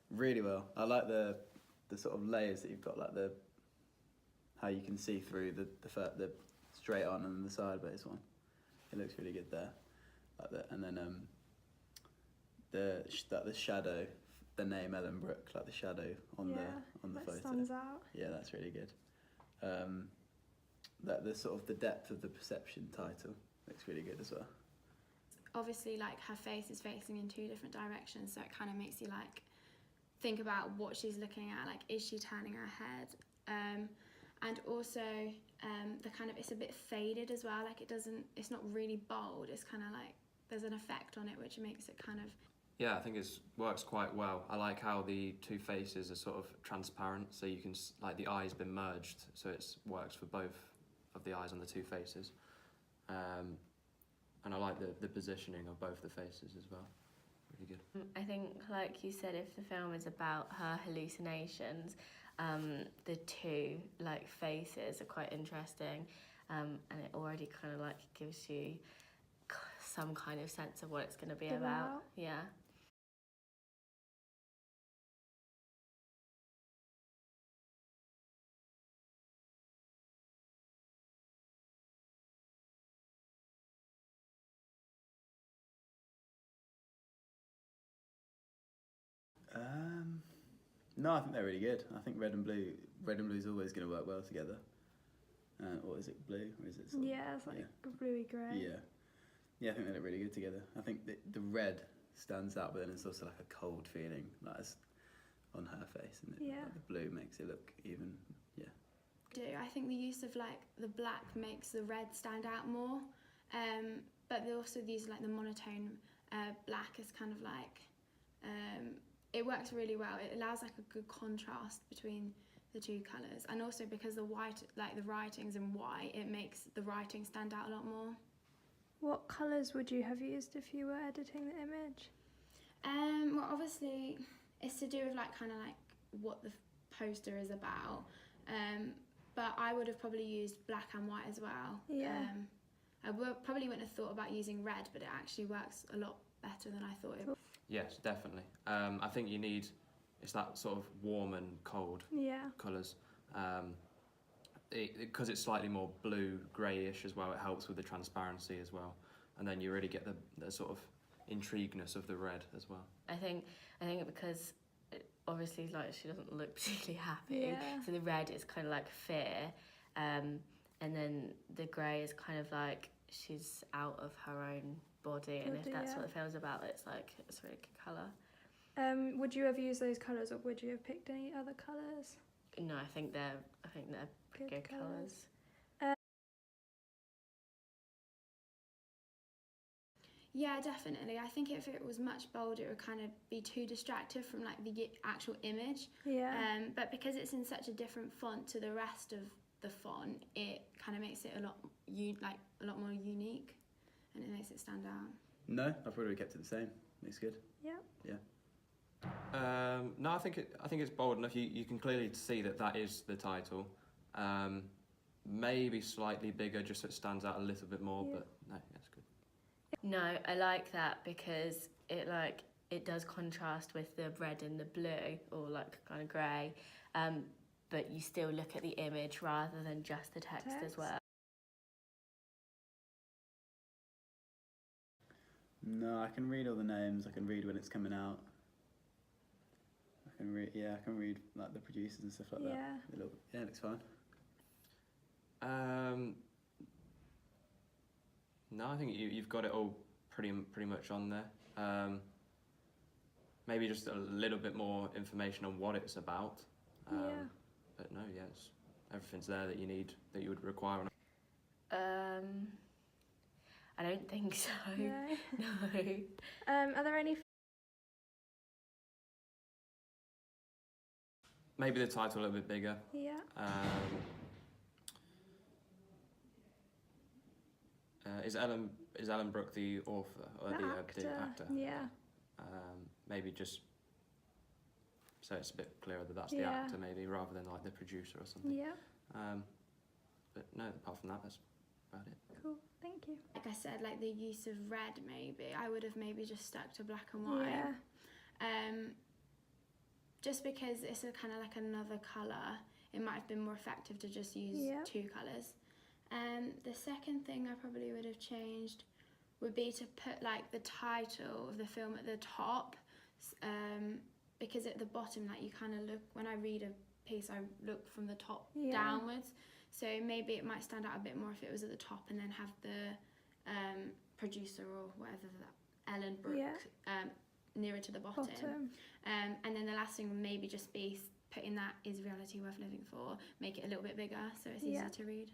Really well. I like the sort of layers that you've got, like how you can see through the straight on and the sideways one. It looks really good there, like that. And then the shadow, the name Ellenbrook, like the shadow on the photo. Stands out. Yeah, that's really good. That the sort of the depth of the perception title looks really good as well. Obviously, like, her face is facing in two different directions, so it kind of makes you like think about what she's looking at. Like, is she turning her head? And also the kind of, it's a bit faded as well. Like, it's not really bold. It's kind of like there's an effect on it which makes it kind of. Yeah, I think it works quite well. I like how the two faces are sort of transparent, so you can, like, the eye's been merged, so it works for both of the eyes on the two faces. And I like the positioning of both the faces as well. Really good. I think, like you said, if the film is about her hallucinations, the two, like, faces are quite interesting, and it already kind of, like, gives you some kind of sense of what it's going to be about. Yeah. No, I think they're really good. I think red and blue is always going to work well together. Or is it blue? Or is it sort of, it's like bluey grey. Yeah, I think they look really good together. I think the red stands out, but then it's also like a cold feeling, like, on her face, and like, the blue makes it look even. I think the use of, like, the black makes the red stand out more, but they also use, like, the monotone black is kind of like it works really well. It allows, like, a good contrast between the two colours, and also because the white, like, the writing's in white, it makes the writing stand out a lot more. What colours would you have used if you were editing the image? Well, obviously it's to do with, like, kind of like what the poster is about, but I would have probably used black and white as well. I probably wouldn't have thought about using red, but it actually works a lot better than I thought it would. Yes, definitely. I think it's that sort of warm and cold colours. Because it's slightly more blue, greyish as well, it helps with the transparency as well. And then you really get the sort of intrigueness of the red as well. I think because obviously, like, she doesn't look particularly happy, so the red is kind of like fear, and then the grey is kind of like she's out of her own body, and if that's what the film's about, it's a really good colour. Would you have used those colours, or would you have picked any other colours? No, I think they're good colours. Yeah, definitely. I think if it was much bolder, it would kind of be too distractive from, like, the actual image. But because it's in such a different font to the rest of the font, it kind of makes it a lot more unique, and it makes it stand out. No, I probably kept it the same. Looks good. No, I think it's bold enough. You can clearly see that is the title. Maybe slightly bigger, just so it stands out a little bit more. But no, that's good. No, I like that because it does contrast with the red and the blue, or, like, kind of grey, but you still look at the image rather than just the text as well. No, I can read all the names. I can read when it's coming out. I can read like the producers and stuff like that. It looks fine. No, I think you've got it all pretty much on there. Maybe just a little bit more information on what it's about. But no, everything's there that you would require. I don't think so. No. Are there any? Maybe the title a little bit bigger. Is Ellenbrook the author or the actor? Maybe just so it's a bit clearer that that's the actor, maybe, rather than, like, the producer or something. But no, apart from that, that's about it. Cool, thank you. Like I said, like, the use of red, maybe I would have maybe just stuck to black and white. Just because it's a kind of like another colour, it might have been more effective to just use 2 colours. The second thing I probably would have changed would be to put like the title of the film at the top, because at the bottom, like you kind of look, when I read a piece, I look from the top downwards. So maybe it might stand out a bit more if it was at the top, and then have the producer or whatever, that Ellen Brooke, nearer to the bottom. And then the last thing would maybe just be putting that "Is reality worth living for?" Make it a little bit bigger so it's easier to read.